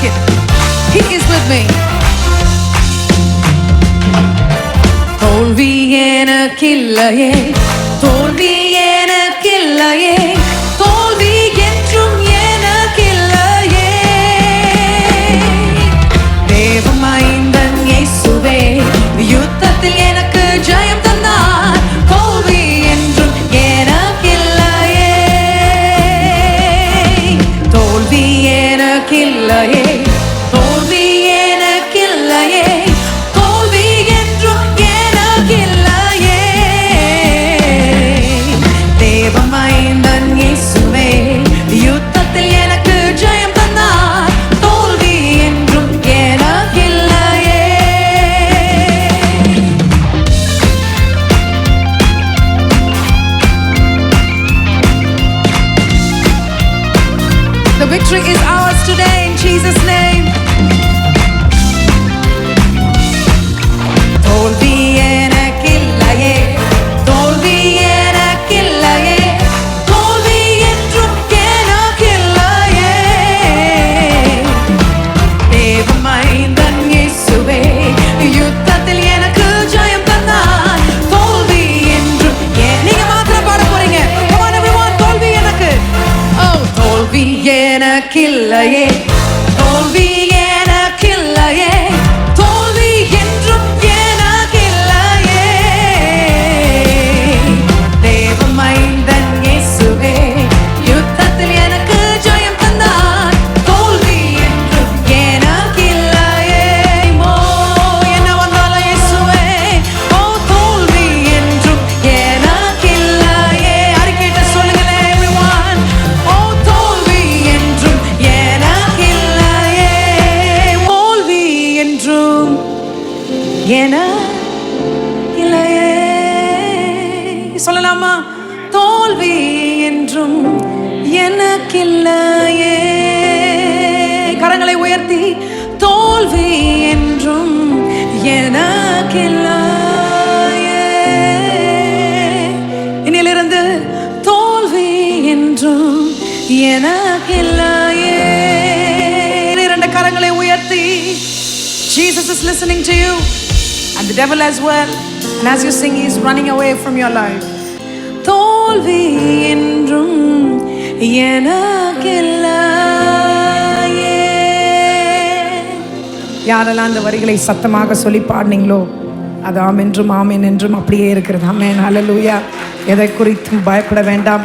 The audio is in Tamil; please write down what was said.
like it. He is with me. தோல்வி எனக்கில்லையே, தோல்வி எனக்கில்லையே, தோல்வி என்றும் எனக்கில்லையே. தேவமைந்தன் இயேசுவே யுத்தத்தில் எனக்கு ஜெயம் தந்தார். தோல்வி என்றும் எனக்கில்லையே, தோல்வி எனக்கில்லையே, தோல்வி எனக்கில்லையே, தோல்வி என்றும் எனக்கில்லையே. தேவமைந்தன் இயேசுவே யுத்தத்தில் எனக்கு ஜெயம் தந்தார். தோல்வி என்றும் எனக்கில்லையே. The victory is ours today in Jesus' name. தோல்வி எனக்கில்லையே, தோல்வி எனக்கில்லையே, தோல்வி என்றும் எனக்கில்லையே. தேவமைந்தன் இயேசுவே யுத்தத்தில் எனக்கு ஜெயம் தந்தார். தோல்வி என்றும் நீங்க மாத்திரம் பாட போறீங்க. Come on everyone, தோல்வி எனக்கு. Oh, தோல்வி எனக்கில்லையே, தோல்வி எனக்கில்லையே, தோல்வி என்றும் எனக்கில்லையே. தேவமைந்தன் இயேசுவே யுத்தத்தில் எனக்கு ஜெயம் தந்தார். தோல்வி என்றும் எனக்கில்லையே. ஓ, என்ன வந்தாலும் இயேசுவே, ஓ, தோல்வி என்றும் எனக்கில்லையே. அறிக்கையிட்டு சொல்லுங்களேன் everyone. ஓ, தோல்வி என்றும் எனக்கில்லையே. தோல்வி என்றும் எனக்கில்லையே. சொல்லலாமா? தோல்வி என்றும் எனக்கில்லையே. கரங்களை உயர்த்தி தோல்வி என்றும் எனக்கில்லையே. இனியிலிருந்து தோல்வி என்றும் எனக்கில்லையே. இரண்டு கரங்களை உயர்த்தி. Jesus is listening to you and the devil as well. And as you sing, he is running away from your life. தோல்வி என்றும் எனக்கில்லையே. யாரெல்லாம் அந்த வரிகளை சத்தமாக சொல்லி பாடினீங்களோ அது ஆமென்றும் ஆமென் என்றும் அப்படியே இருக்கிறது. ஆமென், ஹல்லேலூயா. எதை குறித்தும் பயப்பட வேண்டாம்.